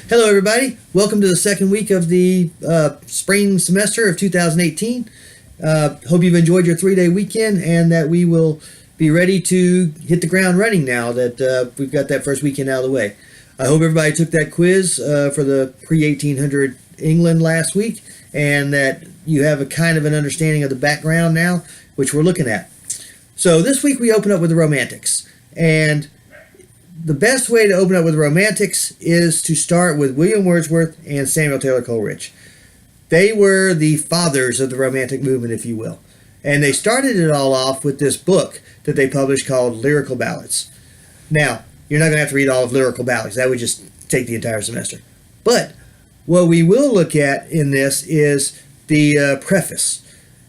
Hello, everybody. Welcome to the second week of the spring semester of 2018. Hope you've enjoyed your 3-day weekend and that we will be ready to hit the ground running now that we've got that first weekend out of the way. I hope everybody took that quiz for the pre-1800 England last week and that you have a kind of an understanding of the background now, which we're looking at. So this week we open up with the Romantics. And the best way to open up with the Romantics is to start with William Wordsworth and Samuel Taylor Coleridge. They were the fathers of the Romantic movement, if you will. And they started it all off with this book that they published called Lyrical Ballads. Now, you're not going to have to read all of Lyrical Ballads. That would just take the entire semester. But what we will look at in this is the preface.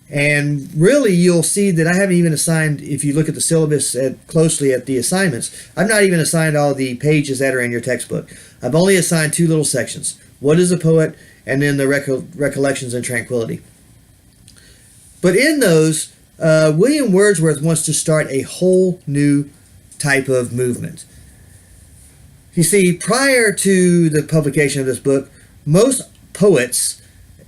And really, you'll see that I haven't even assigned, if you look at the syllabus closely at the assignments, I've not even assigned all the pages that are in your textbook. I've only assigned two little sections. What is a poet? And then the recollections and tranquility. But in those, William Wordsworth wants to start a whole new type of movement. You see, prior to the publication of this book, most poets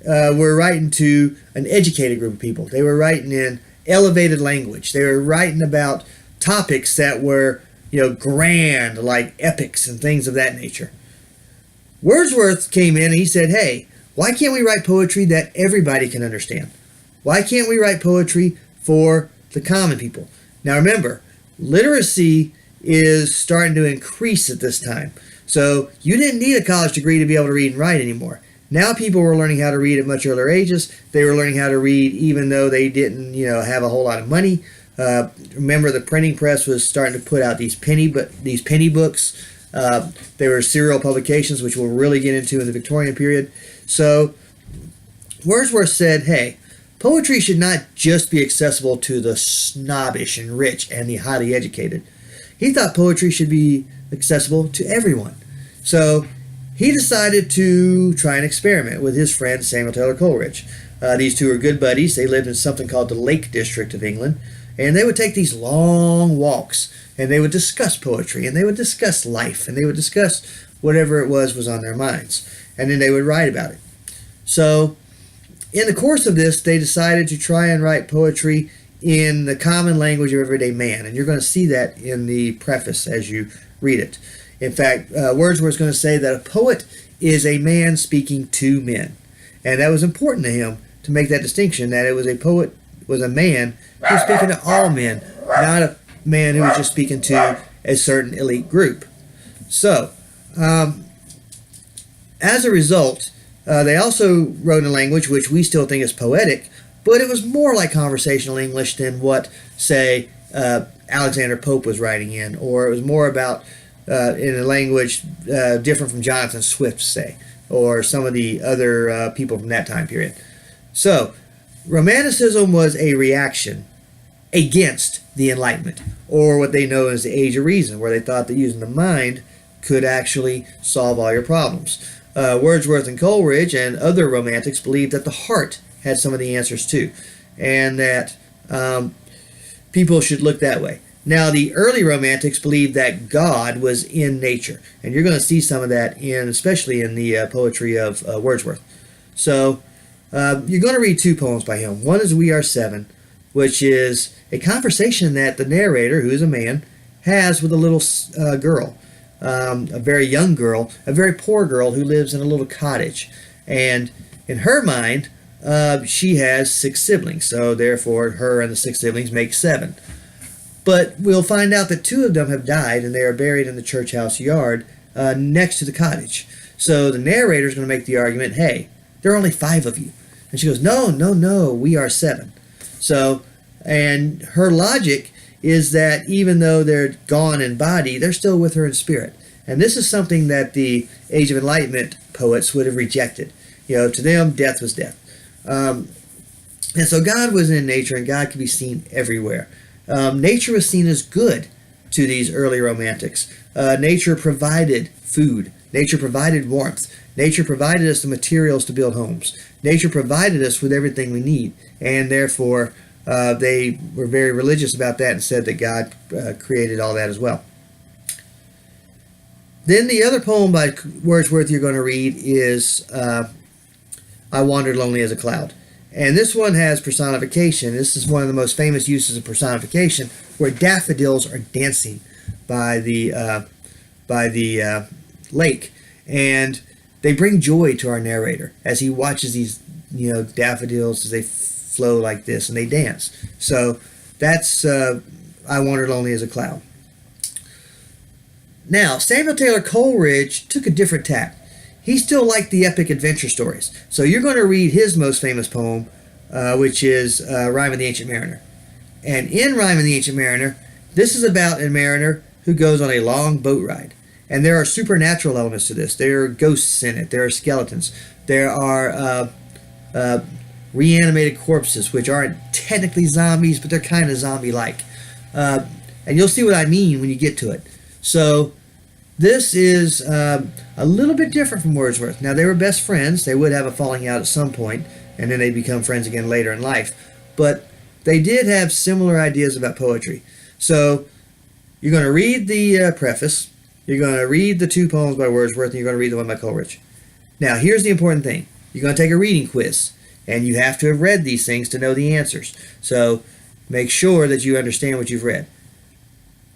were writing to an educated group of people. They were writing in elevated language. They were writing about topics that were, grand, like epics and things of that nature. Wordsworth came in and he said, hey, why can't we write poetry that everybody can understand? Why can't we write poetry for the common people? Now remember, literacy is starting to increase at this time. So you didn't need a college degree to be able to read and write anymore. Now people were learning how to read at much earlier ages. They were learning how to read even though they didn't, have a whole lot of money. Remember, the printing press was starting to put out these penny books. They were serial publications, which we'll really get into in the Victorian period. So Wordsworth said, hey, poetry should not just be accessible to the snobbish and rich and the highly educated. He thought poetry should be accessible to everyone. So he decided to try an experiment with his friend Samuel Taylor Coleridge. These two are good buddies. They lived in something called the Lake District of England. And they would take these long walks and they would discuss poetry and they would discuss life and they would discuss whatever it was on their minds. And then they would write about it. So in the course of this, they decided to try and write poetry in the common language of everyday man. And you're going to see that in the preface as you read it. In fact, Wordsworth's going to say that a poet is a man speaking to men. And that was important to him to make that distinction, that it was a poet was a man who was speaking to all men, not a man who was just speaking to a certain elite group. So, as a result, they also wrote in a language which we still think is poetic, but it was more like conversational English than what, say, Alexander Pope was writing in, or it was more about in a language different from Jonathan Swift, say, or some of the other people from that time period. So, Romanticism was a reaction against the Enlightenment, or what they know as the Age of Reason, where they thought that using the mind could actually solve all your problems. Wordsworth and Coleridge and other Romantics believed that the heart had some of the answers too, and that people should look that way. Now, the early Romantics believed that God was in nature, and you're going to see some of that especially in the poetry of Wordsworth. So, you're going to read two poems by him. One is We Are Seven, which is a conversation that the narrator, who is a man, has with a little girl, a very young girl, a very poor girl who lives in a little cottage. And in her mind, she has 6 siblings, so therefore her and the 6 siblings make 7. But we'll find out that 2 of them have died and they are buried in the church house yard next to the cottage. So the narrator is going to make the argument, hey, there are only 5 of you. And she goes, no, we are 7. So, and her logic is that even though they're gone in body, they're still with her in spirit. And this is something that the Age of Enlightenment poets would have rejected. To them, death was death. And so God was in nature, and God could be seen everywhere. Nature was seen as good to these early Romantics. Nature provided food. Nature provided warmth. Nature provided us the materials to build homes. Nature provided us with everything we need. And therefore, they were very religious about that and said that God created all that as well. Then the other poem by Wordsworth you're going to read is I Wandered Lonely as a Cloud. And this one has personification. This is one of the most famous uses of personification, where daffodils are dancing by the lake, and they bring joy to our narrator as he watches these daffodils as they flow like this and they dance. So that's I Wandered Lonely as a Cloud. Now, Samuel Taylor Coleridge took a different tack. He still liked the epic adventure stories. So you're going to read his most famous poem, which is Rime of the Ancient Mariner. And in Rime of the Ancient Mariner, this is about a mariner who goes on a long boat ride. And there are supernatural elements to this. There are ghosts in it. There are skeletons. There are reanimated corpses, which aren't technically zombies, but they're kind of zombie-like. And you'll see what I mean when you get to it. So this is a little bit different from Wordsworth. Now, they were best friends. They would have a falling out at some point, and then they become friends again later in life. But they did have similar ideas about poetry. So you're going to read the preface. You're going to read the two poems by Wordsworth, and you're going to read the one by Coleridge. Now, here's the important thing. You're going to take a reading quiz, and you have to have read these things to know the answers. So make sure that you understand what you've read.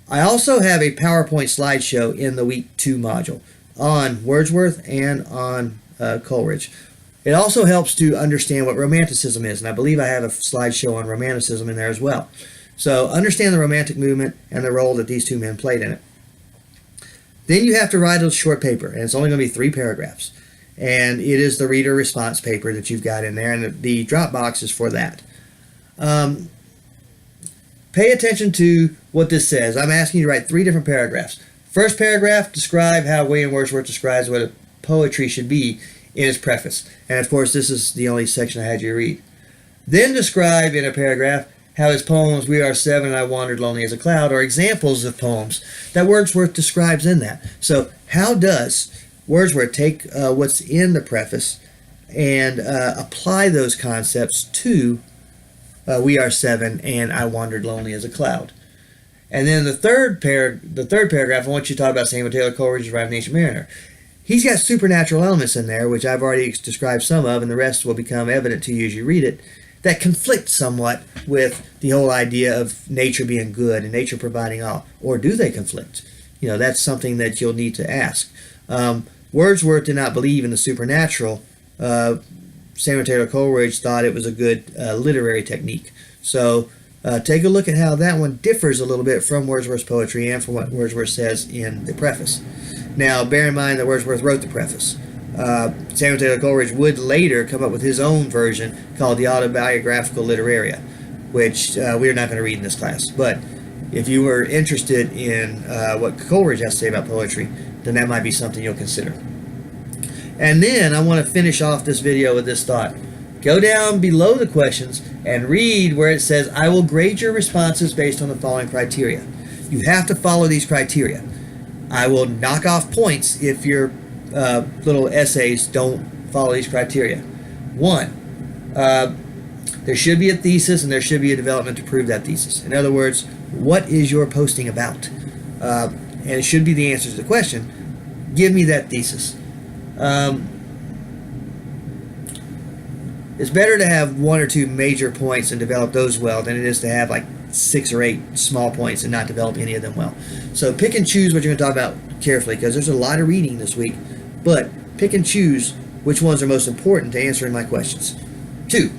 I also have a PowerPoint slideshow in the Week 2 module on Wordsworth and on Coleridge. It also helps to understand what Romanticism is, and I believe I have a slideshow on Romanticism in there as well. So understand the Romantic movement and the role that these two men played in it. Then you have to write a short paper, and it's only going to be 3 paragraphs. And it is the reader response paper that you've got in there, and the Dropbox is for that. Pay attention to what this says. I'm asking you to write 3 different paragraphs. First paragraph, describe how William Wordsworth describes what a poetry should be in his preface. And of course, this is the only section I had you read. Then describe in a paragraph how his poems, We Are Seven and I Wandered Lonely as a Cloud, are examples of poems that Wordsworth describes in that. So how does Wordsworth take what's in the preface and apply those concepts to We Are Seven and I Wandered Lonely as a Cloud? And then the third paragraph, I want you to talk about Samuel Taylor Coleridge's Rime of the Ancient Mariner. He's got supernatural elements in there, which I've already described some of, and the rest will become evident to you as you read it, that conflict somewhat with the whole idea of nature being good and nature providing all. Or do they conflict? That's something that you'll need to ask. Wordsworth did not believe in the supernatural. Samuel Taylor Coleridge thought it was a good literary technique. So take a look at how that one differs a little bit from Wordsworth's poetry and from what Wordsworth says in the preface. Now, bear in mind that Wordsworth wrote the preface. Samuel Taylor Coleridge would later come up with his own version called the Autobiographical Literaria, which we're not going to read in this class. But if you were interested in what Coleridge has to say about poetry, then that might be something you'll consider. And then I want to finish off this video with this thought. Go down below the questions and read where it says, I will grade your responses based on the following criteria. You have to follow these criteria. I will knock off points if your little essays don't follow these criteria. 1, there should be a thesis and there should be a development to prove that thesis. In other words, what is your posting about? And it should be the answer to the question. Give me that thesis. It's better to have 1 or 2 major points and develop those well than it is to have like 6 or 8 small points and not develop any of them well. So pick and choose what you're going to talk about carefully, because there's a lot of reading this week, but pick and choose which ones are most important to answering my questions. 2,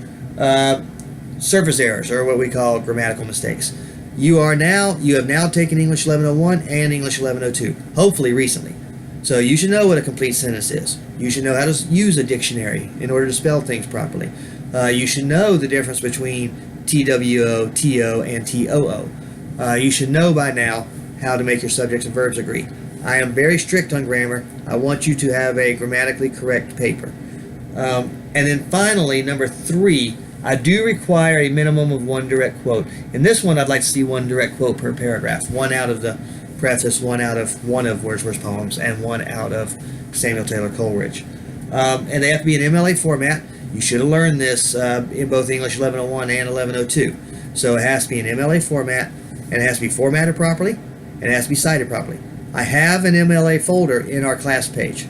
surface errors, or what we call grammatical mistakes. You have now taken English 1101 and English 1102, hopefully recently. So you should know what a complete sentence is. You should know how to use a dictionary in order to spell things properly. You should know the difference between TWO, TO, and TOO. You should know by now how to make your subjects and verbs agree. I am very strict on grammar. I want you to have a grammatically correct paper. And then finally, number 3, I do require a minimum of 1 direct quote. In this one, I'd like to see 1 direct quote per paragraph. 1 out of the preface, 1 out of one of Wordsworth's poems, and 1 out of Samuel Taylor Coleridge. And they have to be in MLA format. You should have learned this in both English 1101 and 1102. So it has to be in MLA format, and it has to be formatted properly, and it has to be cited properly. I have an MLA folder in our class page.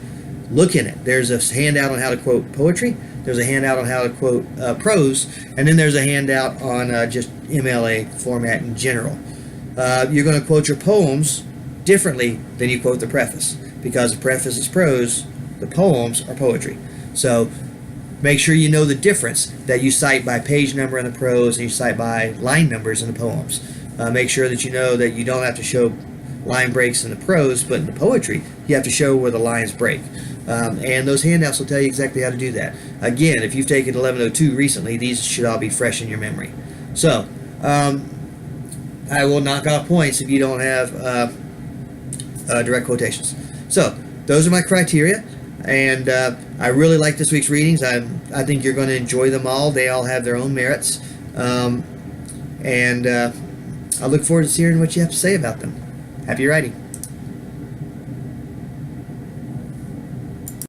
Look in it. There's a handout on how to quote poetry. There's a handout on how to quote prose, and then there's a handout on just MLA format in general. You're going to quote your poems differently than you quote the preface, because the preface is prose, the poems are poetry. So make sure you know the difference, that you cite by page number in the prose and you cite by line numbers in the poems. Make sure that you know that you don't have to show line breaks in the prose, but in the poetry you have to show where the lines break. And those handouts will tell you exactly how to do that. Again, if you've taken 1102 recently, these should all be fresh in your memory. So I will knock off points if you don't have direct quotations. So those are my criteria, and I really like this week's readings. I think you're going to enjoy them all. They all have their own merits, and I look forward to hearing what you have to say about them. Happy writing.